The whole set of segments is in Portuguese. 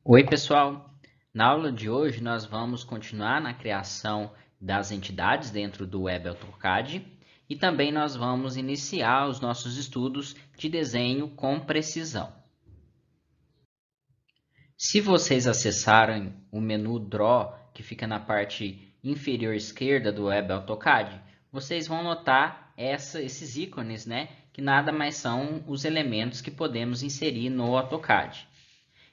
Oi, pessoal! Na aula de hoje nós vamos continuar na criação das entidades dentro do Web AutoCAD e também nós vamos iniciar os nossos estudos de desenho com precisão. Se vocês acessarem o menu Draw, que fica na parte inferior esquerda do Web AutoCAD, vocês vão notar esses ícones, que nada mais são os elementos que podemos inserir no AutoCAD.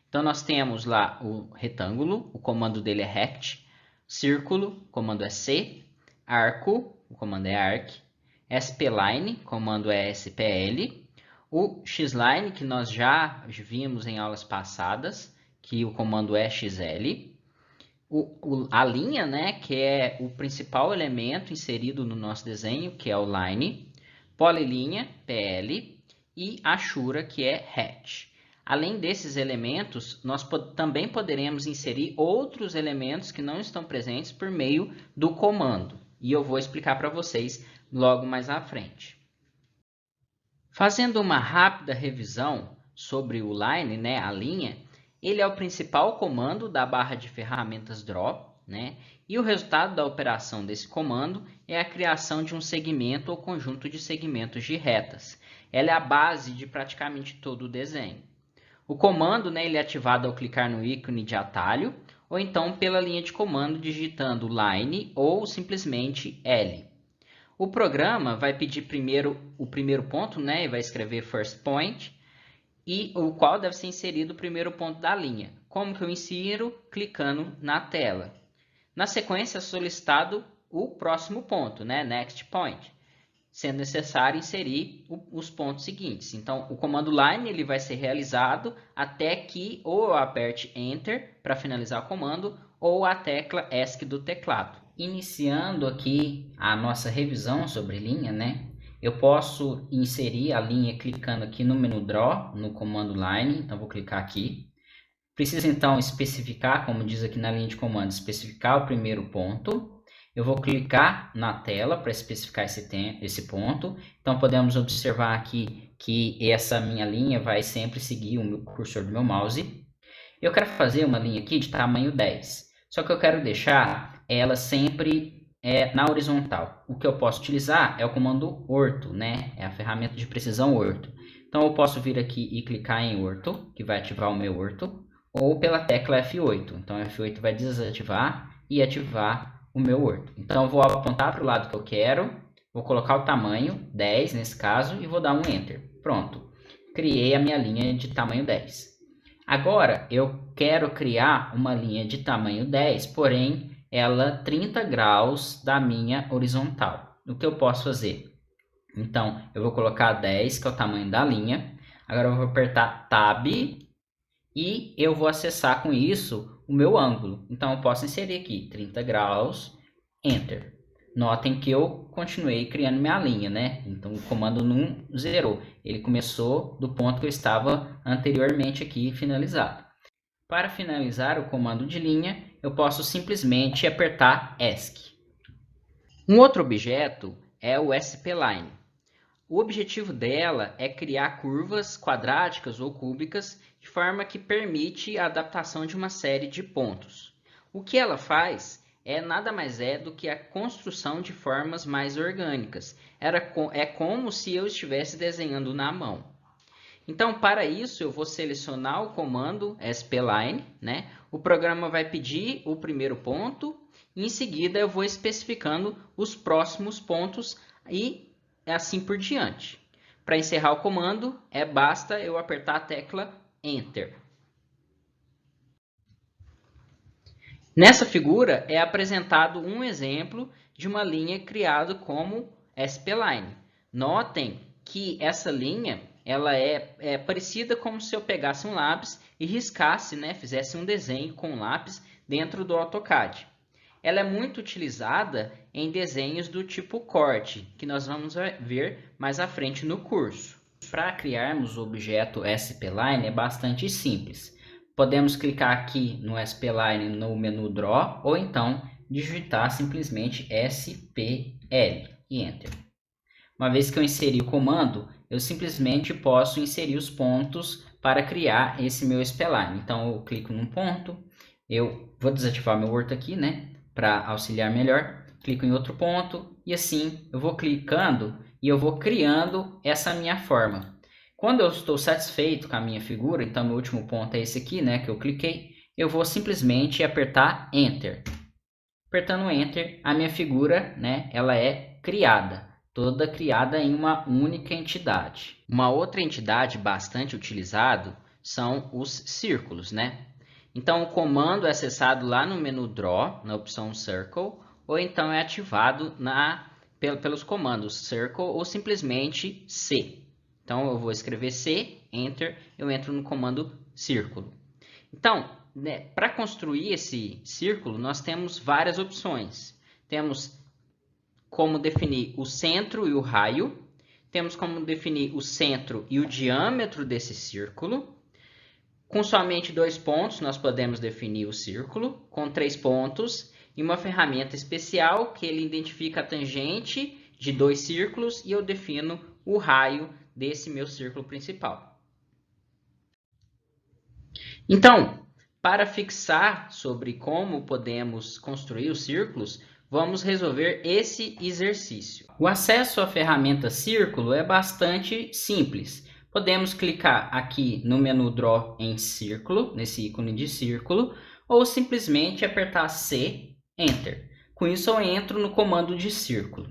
Então, nós temos lá o retângulo, o comando dele é rect, círculo, o comando é C, arco, o comando é arc, spline, o comando é spl, o xline, que nós já vimos em aulas passadas, que o comando é xl, a linha, que é o principal elemento inserido no nosso desenho, que é o line, polilinha, pl, e achura, que é hatch. Além desses elementos, nós também poderemos inserir outros elementos que não estão presentes por meio do comando. E eu vou explicar para vocês logo mais à frente. Fazendo uma rápida revisão sobre o line, a linha, ele é o principal comando da barra de ferramentas Draw, e o resultado da operação desse comando é a criação de um segmento ou conjunto de segmentos de retas. Ela é a base de praticamente todo o desenho. O comando, ele é ativado ao clicar no ícone de atalho, ou então pela linha de comando digitando line ou simplesmente L. O programa vai pedir primeiro o primeiro ponto, e vai escrever first point, e o qual deve ser inserido o primeiro ponto da linha. Como que eu insiro? Clicando na tela. Na sequência, é solicitado o próximo ponto, next point, sendo necessário inserir os pontos seguintes. Então, o comando line ele vai ser realizado até que ou eu aperte Enter para finalizar o comando ou a tecla ESC do teclado. Iniciando aqui a nossa revisão sobre linha, eu posso inserir a linha clicando aqui no menu Draw, no comando line. Então, vou clicar aqui. Precisa então especificar, como diz aqui na linha de comando, especificar o primeiro ponto. Eu vou clicar na tela para especificar esse ponto. Então, podemos observar aqui que essa minha linha vai sempre seguir o cursor do meu mouse. Eu quero fazer uma linha aqui de tamanho 10. Só que eu quero deixar ela sempre na horizontal. O que eu posso utilizar é o comando orto, É a ferramenta de precisão orto. Então, eu posso vir aqui e clicar em orto, que vai ativar o meu orto, ou pela tecla F8. Então, F8 vai desativar e ativar o meu orto. Então, eu vou apontar para o lado que eu quero, vou colocar o tamanho, 10 nesse caso, e vou dar um Enter. Pronto, criei a minha linha de tamanho 10. Agora, eu quero criar uma linha de tamanho 10, porém, ela 30 graus da minha horizontal. O que eu posso fazer? Então, eu vou colocar 10, que é o tamanho da linha. Agora, eu vou apertar Tab e eu vou acessar com isso o meu ângulo. Então, eu posso inserir aqui 30 graus, Enter. Notem que eu continuei criando minha linha, Então, o comando não zerou. Ele começou do ponto que eu estava anteriormente aqui finalizado. Para finalizar o comando de linha, eu posso simplesmente apertar ESC. Um outro objeto é o spline. O objetivo dela é criar curvas quadráticas ou cúbicas de forma que permite a adaptação de uma série de pontos. O que ela faz nada mais do que a construção de formas mais orgânicas. É como se eu estivesse desenhando na mão. Então, para isso, eu vou selecionar o comando spline, O programa vai pedir o primeiro ponto e em seguida eu vou especificando os próximos pontos e assim por diante. Para encerrar o comando, basta eu apertar a tecla Enter. Nessa figura é apresentado um exemplo de uma linha criada como spline. Notem que essa linha ela é parecida como se eu pegasse um lápis e riscasse, fizesse um desenho com um lápis dentro do AutoCAD. Ela é muito utilizada em desenhos do tipo corte, que nós vamos ver mais à frente no curso. Para criarmos o objeto spline é bastante simples. Podemos clicar aqui no spline no menu Draw ou então digitar simplesmente SPL e Enter. Uma vez que eu inseri o comando, eu simplesmente posso inserir os pontos para criar esse meu spline. Então, eu clico num ponto, eu vou desativar meu Orto aqui, né, para auxiliar melhor. Clico em outro ponto e assim eu vou clicando e eu vou criando essa minha forma. Quando eu estou satisfeito com a minha figura, então meu último ponto é esse aqui, né, que eu cliquei, eu vou simplesmente apertar Enter. Apertando Enter, a minha figura, né, ela é criada, toda criada em uma única entidade. Uma outra entidade bastante utilizada são os círculos, né? Então o comando é acessado lá no menu Draw, na opção Circle, ou então é ativado pelos comandos Circle ou simplesmente C. Então eu vou escrever C, Enter, eu entro no comando Círculo. Então, né, para construir esse círculo, nós temos várias opções. Temos como definir o centro e o raio, temos como definir o centro e o diâmetro desse círculo. Com somente 2 pontos, nós podemos definir o círculo, com 3 pontos, e uma ferramenta especial que ele identifica a tangente de 2 círculos e eu defino o raio desse meu círculo principal. Então, para fixar sobre como podemos construir os círculos, vamos resolver esse exercício. O acesso à ferramenta Círculo é bastante simples. Podemos clicar aqui no menu Draw em Círculo, nesse ícone de círculo, ou simplesmente apertar C, Enter. Com isso eu entro no comando de círculo.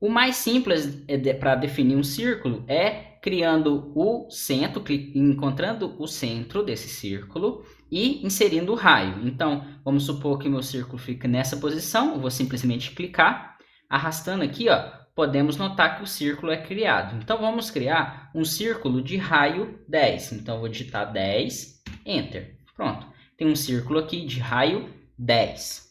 O mais simples para definir um círculo é criando o centro, encontrando o centro desse círculo e inserindo o raio. Então, vamos supor que o meu círculo fica nessa posição, eu vou simplesmente clicar, arrastando aqui, ó, podemos notar que o círculo é criado. Então, vamos criar um círculo de raio 10. Então, eu vou digitar 10, Enter. Pronto, tem um círculo aqui de raio 10.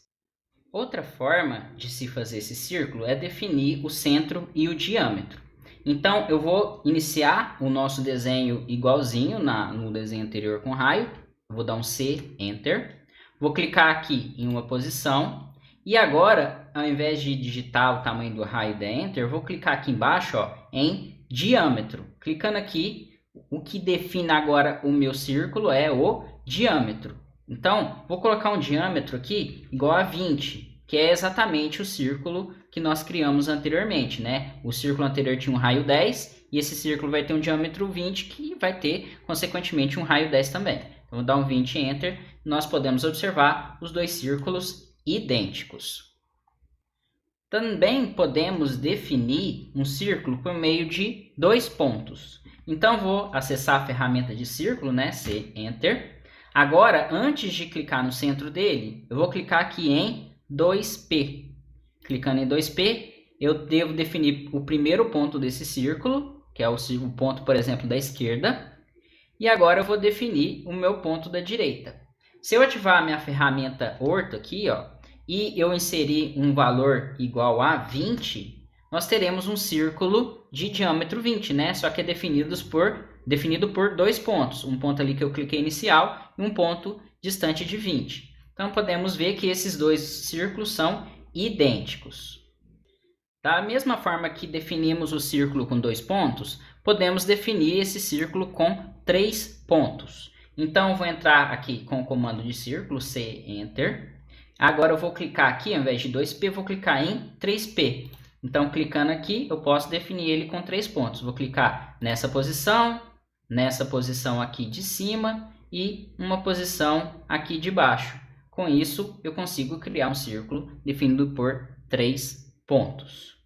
Outra forma de se fazer esse círculo é definir o centro e o diâmetro. Então, eu vou iniciar o nosso desenho igualzinho no desenho anterior com raio. Vou dar um C, Enter. Vou clicar aqui em uma posição. E agora, ao invés de digitar o tamanho do raio e dar Enter, eu vou clicar aqui embaixo, ó, em diâmetro. Clicando aqui, o que define agora o meu círculo é o diâmetro. Então, vou colocar um diâmetro aqui igual a 20, que é exatamente o círculo que nós criamos anteriormente, né? O círculo anterior tinha um raio 10 e esse círculo vai ter um diâmetro 20, que vai ter, consequentemente, um raio 10 também. Então, vou dar um 20 Enter, nós podemos observar os dois círculos idênticos. Também podemos definir um círculo por meio de 2 pontos. Então, vou acessar a ferramenta de círculo, né? C, Enter. Agora, antes de clicar no centro dele, eu vou clicar aqui em 2P. Clicando em 2P, eu devo definir o primeiro ponto desse círculo, que é o ponto, por exemplo, da esquerda. E agora eu vou definir o meu ponto da direita. Se eu ativar a minha ferramenta Orto aqui, ó, e eu inserir um valor igual a 20, nós teremos um círculo de diâmetro 20, né? Só que é definido por 2 pontos. Um ponto ali que eu cliquei inicial e um ponto distante de 20. Então, podemos ver que esses dois círculos são idênticos. Da mesma forma que definimos o círculo com 2 pontos, podemos definir esse círculo com 3 pontos. Então, eu vou entrar aqui com o comando de círculo, C, Enter. Agora, eu vou clicar aqui, ao invés de 2P, vou clicar em 3P. Então, clicando aqui, eu posso definir ele com 3 pontos. Vou clicar nessa posição aqui de cima e uma posição aqui de baixo. Com isso, eu consigo criar um círculo definido por 3 pontos.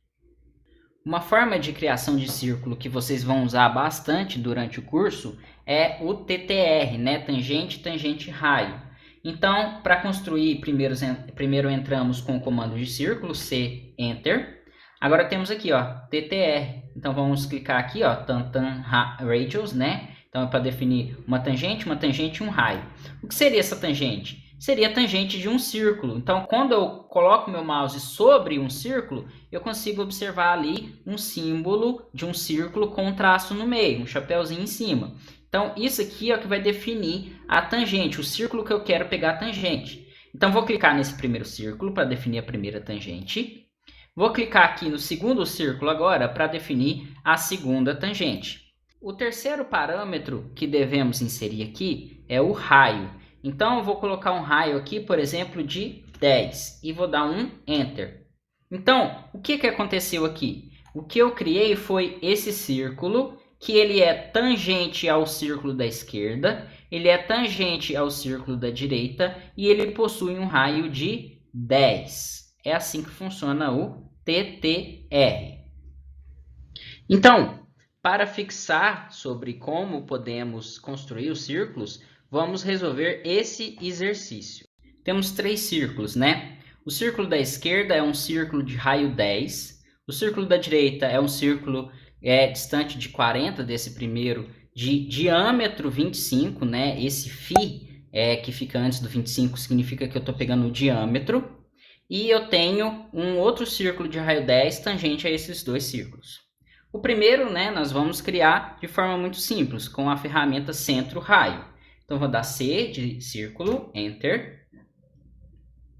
Uma forma de criação de círculo que vocês vão usar bastante durante o curso é o TTR, né? Tangente, tangente, raio. Então, para construir, primeiro entramos com o comando de círculo, C, Enter. Agora temos aqui, ó, TTR. Então, vamos clicar aqui, ó, Radius, né? Então, é para definir uma tangente e um raio. O que seria essa tangente? Seria a tangente de um círculo. Então, quando eu coloco meu mouse sobre um círculo, eu consigo observar ali um símbolo de um círculo com um traço no meio, um chapéuzinho em cima. Então, isso aqui é o que vai definir a tangente, o círculo que eu quero pegar a tangente. Então, vou clicar nesse primeiro círculo para definir a primeira tangente. Vou clicar aqui no segundo círculo agora para definir a segunda tangente. O terceiro parâmetro que devemos inserir aqui é o raio. Então, eu vou colocar um raio aqui, por exemplo, de 10 e vou dar um Enter. Então, o que aconteceu aqui? O que eu criei foi esse círculo, que ele é tangente ao círculo da esquerda, ele é tangente ao círculo da direita e ele possui um raio de 10. É assim que funciona o TTR. Então, para fixar sobre como podemos construir os círculos, vamos resolver esse exercício. Temos 3 círculos, né? O círculo da esquerda é um círculo de raio 10. O círculo da direita é um círculo distante de 40 desse primeiro, de diâmetro 25, né? Esse φ que fica antes do 25 significa que eu estou pegando o diâmetro. E eu tenho um outro círculo de raio 10 tangente a esses 2 círculos. O primeiro, né, nós vamos criar de forma muito simples, com a ferramenta centro-raio. Então, vou dar C de círculo, Enter.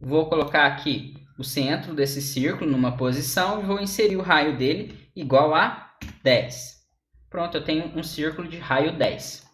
Vou colocar aqui o centro desse círculo numa posição e vou inserir o raio dele igual a 10. Pronto, eu tenho um círculo de raio 10.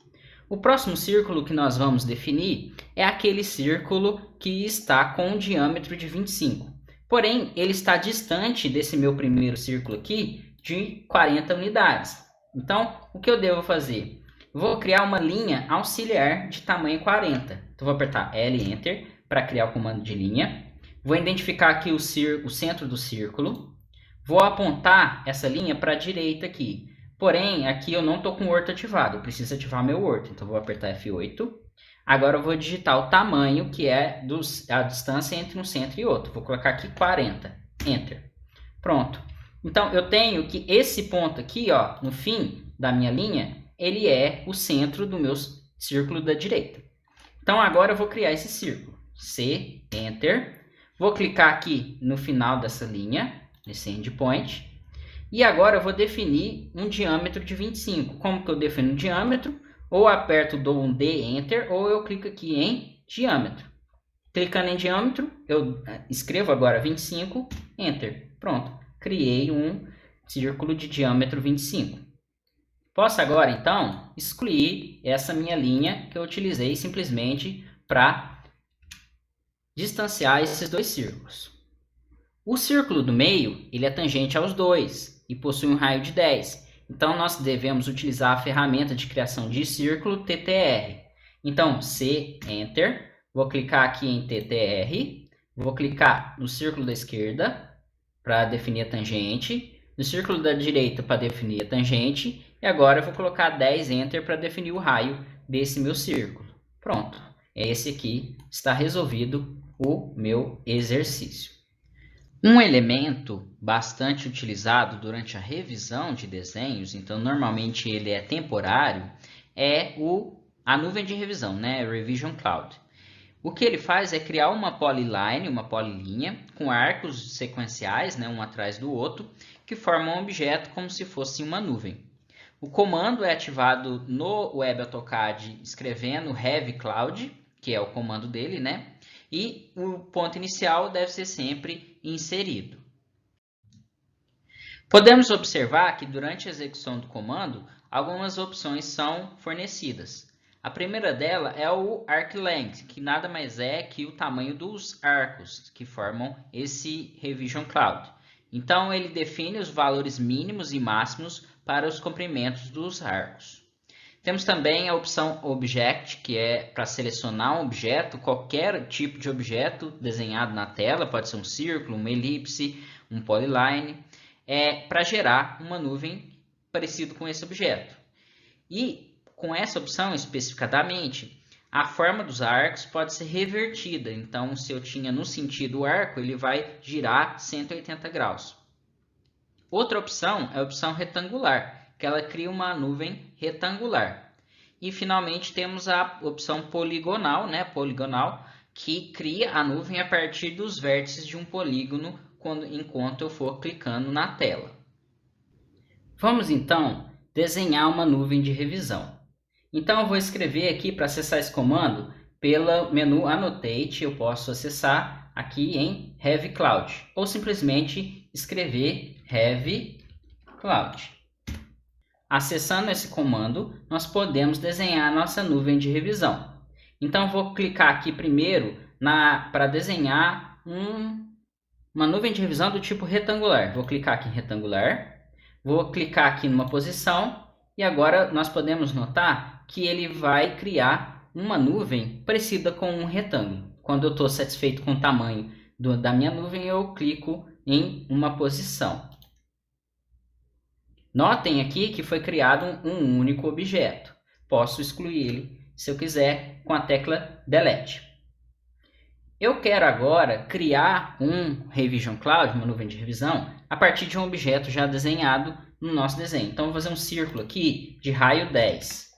O próximo círculo que nós vamos definir é aquele círculo que está com um diâmetro de 25. Porém, ele está distante desse meu primeiro círculo aqui de 40 unidades. Então, o que eu devo fazer? Vou criar uma linha auxiliar de tamanho 40. Então, vou apertar L, Enter, para criar o comando de linha. Vou identificar aqui o centro do círculo. Vou apontar essa linha para a direita aqui. Porém, aqui eu não estou com o Orto ativado. Eu preciso ativar meu Orto. Então, vou apertar F8. Agora, eu vou digitar o tamanho, que é a distância entre um centro e outro. Vou colocar aqui 40. Enter. Pronto. Então, eu tenho que esse ponto aqui, ó, no fim da minha linha, ele é o centro do meu círculo da direita. Então, agora eu vou criar esse círculo. C, Enter. Vou clicar aqui no final dessa linha, nesse endpoint. E agora eu vou definir um diâmetro de 25. Como que eu defino um diâmetro? Ou aperto, dou um D, Enter, ou eu clico aqui em diâmetro. Clicando em diâmetro, eu escrevo agora 25, Enter. Pronto. Criei um círculo de diâmetro 25. Posso agora, então, excluir essa minha linha que eu utilizei simplesmente para distanciar esses 2 círculos. O círculo do meio ele é tangente aos 2 e possui um raio de 10. Então, nós devemos utilizar a ferramenta de criação de círculo TTR. Então, C, Enter. Vou clicar aqui em TTR. Vou clicar no círculo da esquerda para definir a tangente, no círculo da direita para definir a tangente, e agora eu vou colocar 10 Enter para definir o raio desse meu círculo. Pronto, esse aqui está resolvido o meu exercício. Um elemento bastante utilizado durante a revisão de desenhos, então normalmente ele é temporário, é a nuvem de revisão, né? Revision Cloud. O que ele faz é criar uma polyline, uma polilinha, com arcos sequenciais, né, um atrás do outro, que formam um objeto como se fosse uma nuvem. O comando é ativado no Web AutoCAD escrevendo Heavy Cloud, que é o comando dele, né? E o ponto inicial deve ser sempre inserido. Podemos observar que durante a execução do comando, algumas opções são fornecidas. A primeira dela é o Arc Length, que nada mais é que o tamanho dos arcos que formam esse Revision Cloud. Então, ele define os valores mínimos e máximos para os comprimentos dos arcos. Temos também a opção Object, que é para selecionar um objeto, qualquer tipo de objeto desenhado na tela, pode ser um círculo, uma elipse, um polyline, para gerar uma nuvem parecida com esse objeto. E com essa opção especificadamente, a forma dos arcos pode ser revertida. Então, se eu tinha no sentido arco, ele vai girar 180 graus. Outra opção é a opção retangular, que ela cria uma nuvem retangular. E, finalmente, temos a opção poligonal, né? Poligonal, que cria a nuvem a partir dos vértices de um polígono enquanto eu for clicando na tela. Vamos, então, desenhar uma nuvem de revisão. Então, eu vou escrever aqui para acessar esse comando, pelo menu Annotate, eu posso acessar aqui em Heavy Cloud, ou simplesmente escrever Heavy Cloud. Acessando esse comando, nós podemos desenhar a nossa nuvem de revisão. Então, vou clicar aqui primeiro para desenhar uma nuvem de revisão do tipo retangular. Vou clicar aqui em retangular, vou clicar aqui numa posição e agora nós podemos notar que ele vai criar uma nuvem parecida com um retângulo. Quando eu estou satisfeito com o tamanho da minha nuvem, eu clico em uma posição. Notem aqui que foi criado um único objeto. Posso excluir ele, se eu quiser, com a tecla Delete. Eu quero agora criar um Revision Cloud, uma nuvem de revisão, a partir de um objeto já desenhado no nosso desenho. Então, vou fazer um círculo aqui de raio 10.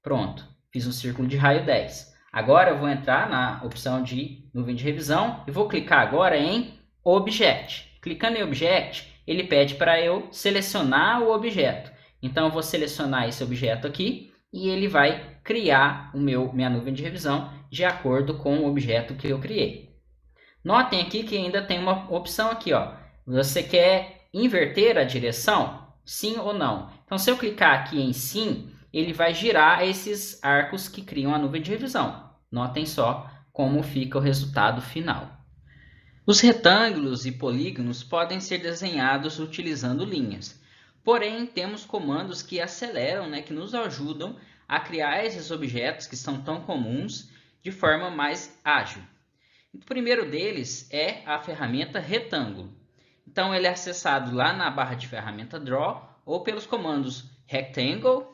Pronto, fiz um círculo de raio 10. Agora eu vou entrar na opção de nuvem de revisão e vou clicar agora em Object. Clicando em Object, ele pede para eu selecionar o objeto. Então, eu vou selecionar esse objeto aqui e ele vai criar minha nuvem de revisão de acordo com o objeto que eu criei. Notem aqui que ainda tem uma opção aqui, ó. Você quer inverter a direção? Sim ou não? Então, se eu clicar aqui em sim, ele vai girar esses arcos que criam a nuvem de revisão. Notem só como fica o resultado final. Os retângulos e polígonos podem ser desenhados utilizando linhas. Porém, temos comandos que aceleram, que nos ajudam a criar esses objetos que são tão comuns de forma mais ágil. O primeiro deles é a ferramenta retângulo. Então, ele é acessado lá na barra de ferramenta Draw ou pelos comandos rectangle,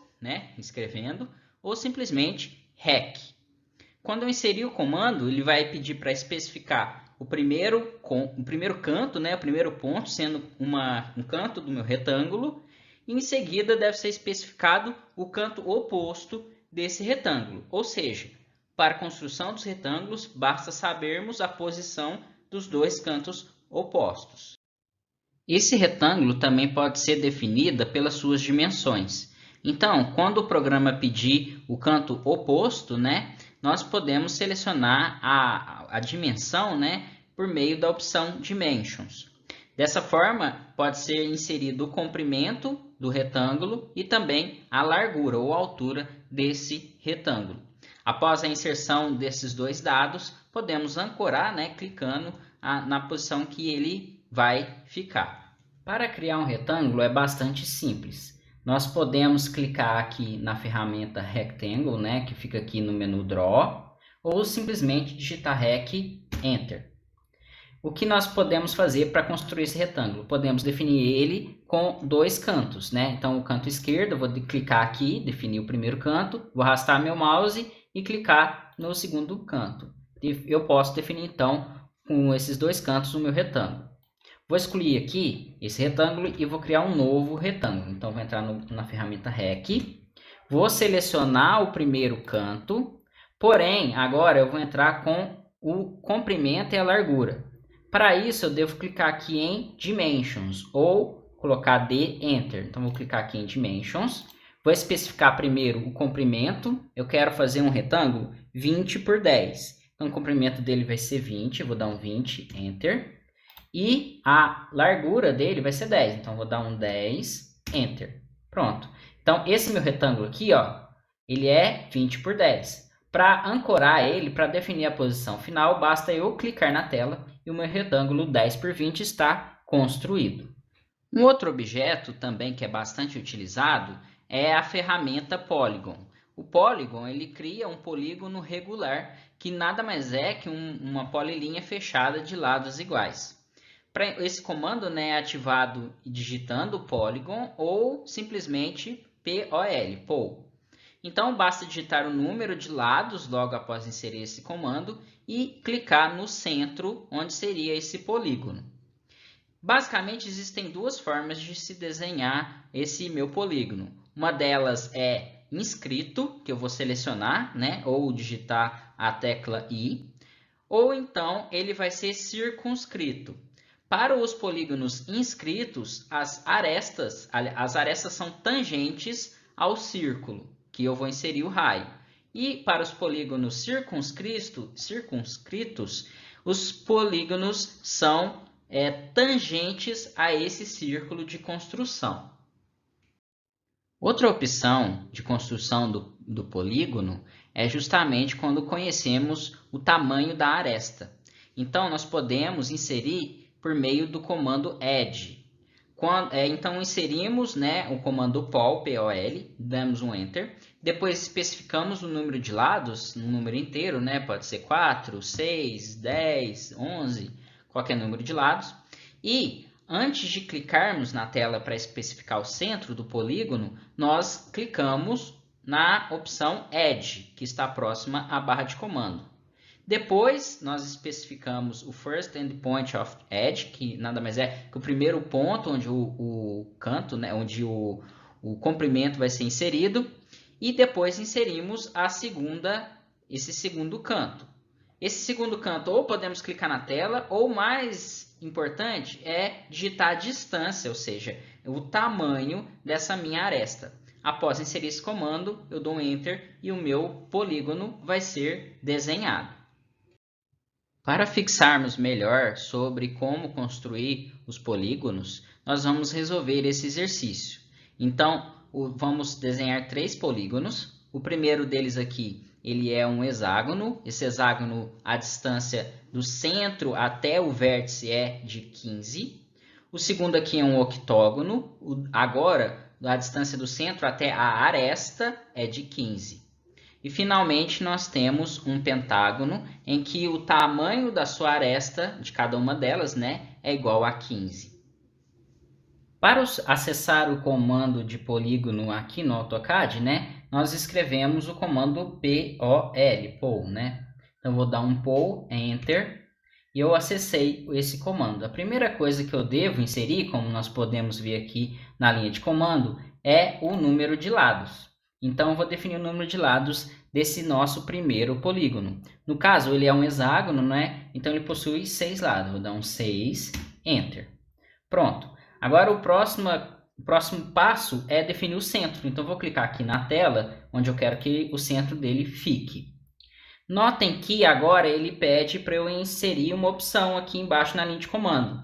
escrevendo, ou simplesmente rec. Quando eu inserir o comando, ele vai pedir para especificar o primeiro canto, o primeiro ponto, sendo um canto do meu retângulo, e em seguida deve ser especificado o canto oposto desse retângulo. Ou seja, para a construção dos retângulos, basta sabermos a posição dos dois cantos opostos. Esse retângulo também pode ser definido pelas suas dimensões. Então, quando o programa pedir o canto oposto, nós podemos selecionar a dimensão, por meio da opção Dimensions. Dessa forma, pode ser inserido o comprimento do retângulo e também a largura ou altura desse retângulo. Após a inserção desses dois dados, podemos ancorar, clicando na posição que ele vai ficar. Para criar um retângulo é bastante simples. Nós podemos clicar aqui na ferramenta Rectangle, que fica aqui no menu Draw, ou simplesmente digitar Rec, Enter. O que nós podemos fazer para construir esse retângulo? Podemos definir ele com dois cantos, Então, o canto esquerdo, eu vou clicar aqui, definir o primeiro canto, vou arrastar meu mouse e clicar no segundo canto. Eu posso definir, então, com esses dois cantos o meu retângulo. Vou excluir aqui esse retângulo e vou criar um novo retângulo. Então, vou entrar na ferramenta Rec. Vou selecionar o primeiro canto. Porém, agora eu vou entrar com o comprimento e a largura. Para isso, eu devo clicar aqui em Dimensions ou colocar D, Enter. Então, vou clicar aqui em Dimensions. Vou especificar primeiro o comprimento. Eu quero fazer um retângulo 20 por 10. Então, o comprimento dele vai ser 20. Eu vou dar um 20, Enter. E a largura dele vai ser 10. Então, vou dar um 10, Enter. Pronto. Então, esse meu retângulo aqui, ele é 20 por 10. Para ancorar ele, para definir a posição final, basta eu clicar na tela e o meu retângulo 10 por 20 está construído. Um outro objeto também que é bastante utilizado é a ferramenta Polygon. O Polygon ele cria um polígono regular que nada mais é que uma polilinha fechada de lados iguais. Esse comando é ativado digitando Polygon ou simplesmente POL. Então, basta digitar o número de lados logo após inserir esse comando e clicar no centro, onde seria esse polígono. Basicamente, existem duas formas de se desenhar esse meu polígono. Uma delas é inscrito, que eu vou selecionar, ou digitar a tecla I, ou então ele vai ser circunscrito. Para os polígonos inscritos, as arestas são tangentes ao círculo, que eu vou inserir o raio. E para os polígonos circunscritos, os polígonos são tangentes a esse círculo de construção. Outra opção de construção do polígono é justamente quando conhecemos o tamanho da aresta. Então, nós podemos inserir por meio do comando add. Então, inserimos, né, o comando pol, P-O-L, damos um Enter. Depois, especificamos o número de lados, um número inteiro, né, pode ser 4, 6, 10, 11, qualquer número de lados. E antes de clicarmos na tela para especificar o centro do polígono, nós clicamos na opção Edge, que está próxima à barra de comando. Depois, nós especificamos o First Endpoint of Edge, que nada mais é que o primeiro ponto onde o canto, né, onde o comprimento vai ser inserido. E depois inserimos esse segundo canto. Esse segundo canto, ou podemos clicar na tela, ou mais importante é digitar a distância, ou seja, o tamanho dessa minha aresta. Após inserir esse comando, eu dou um Enter e o meu polígono vai ser desenhado. Para fixarmos melhor sobre como construir os polígonos, nós vamos resolver esse exercício. Então, vamos desenhar 3 polígonos. O primeiro deles aqui, ele é um hexágono. Esse hexágono, a distância do centro até o vértice é de 15. O segundo aqui é um octógono. Agora, a distância do centro até a aresta é de 15. E, finalmente, nós temos um pentágono em que o tamanho da sua aresta, de cada uma delas, né, é igual a 15. Para acessar o comando de polígono aqui no AutoCAD, né, nós escrevemos o comando POL, né? Então, vou dar um POL, Enter, e eu acessei esse comando. A primeira coisa que eu devo inserir, como nós podemos ver aqui na linha de comando, é o número de lados. Então, eu vou definir o número de lados desse nosso primeiro polígono. No caso, ele é um hexágono, né? Então, ele possui 6 lados. Vou dar um 6, Enter. Pronto. Agora, o próximo passo é definir o centro. Então, vou clicar aqui na tela, onde eu quero que o centro dele fique. Notem que agora ele pede para eu inserir uma opção aqui embaixo na linha de comando.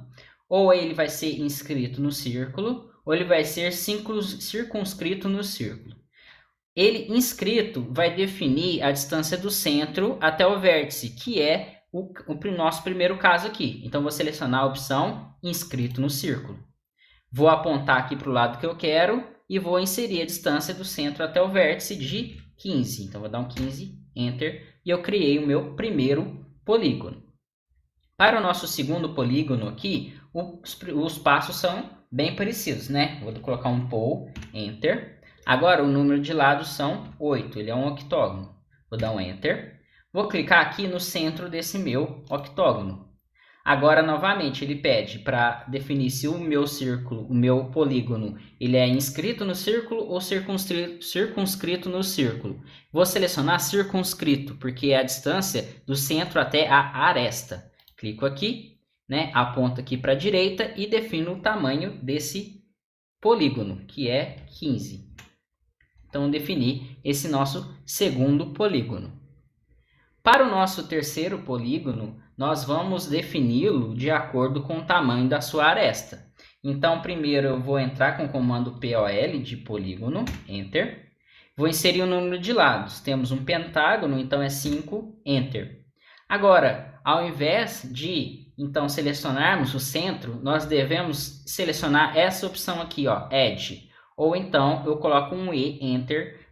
Ou ele vai ser inscrito no círculo, ou ele vai ser circunscrito no círculo. Ele inscrito vai definir a distância do centro até o vértice, que é o nosso primeiro caso aqui. Então, vou selecionar a opção inscrito no círculo. Vou apontar aqui para o lado que eu quero e vou inserir a distância do centro até o vértice de 15. Então, vou dar um 15, Enter, e eu criei o meu primeiro polígono. Para o nosso segundo polígono aqui, os passos são bem parecidos, né? Vou colocar um POL, Enter. Agora, o número de lados são 8, ele é um octógono. Vou dar um Enter. Vou clicar aqui no centro desse meu octógono. Agora, novamente, ele pede para definir se o meu círculo, o meu polígono, ele é inscrito no círculo ou circunscrito no círculo. Vou selecionar circunscrito, porque é a distância do centro até a aresta. Clico aqui, né, aponto aqui para a direita e defino o tamanho desse polígono, que é 15. Então, defini esse nosso segundo polígono. Para o nosso terceiro polígono, nós vamos defini-lo de acordo com o tamanho da sua aresta. Então, primeiro eu vou entrar com o comando POL de polígono, Enter. Vou inserir o número de lados. Temos um pentágono, então é 5, Enter. Agora, ao invés de então selecionarmos o centro, nós devemos selecionar essa opção aqui, ó, Edge. Ou então eu coloco um E, Enter,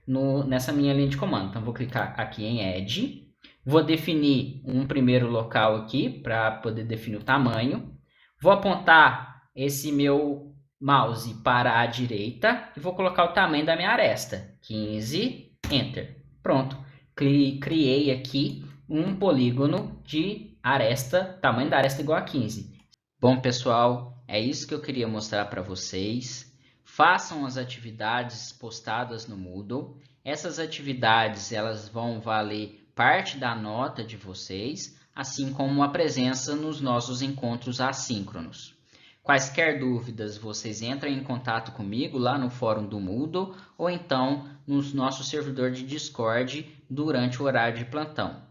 nessa minha linha de comando. Então, vou clicar aqui em Edge. Vou definir um primeiro local aqui para poder definir o tamanho. Vou apontar esse meu mouse para a direita e vou colocar o tamanho da minha aresta. 15, Enter. Pronto. Criei aqui um polígono de aresta, tamanho da aresta igual a 15. Bom, pessoal, é isso que eu queria mostrar para vocês. Façam as atividades postadas no Moodle. Essas atividades elas vão valer parte da nota de vocês, assim como a presença nos nossos encontros assíncronos. Quaisquer dúvidas, vocês entram em contato comigo lá no fórum do Moodle ou então no nosso servidor de Discord durante o horário de plantão.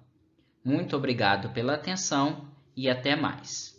Muito obrigado pela atenção e até mais.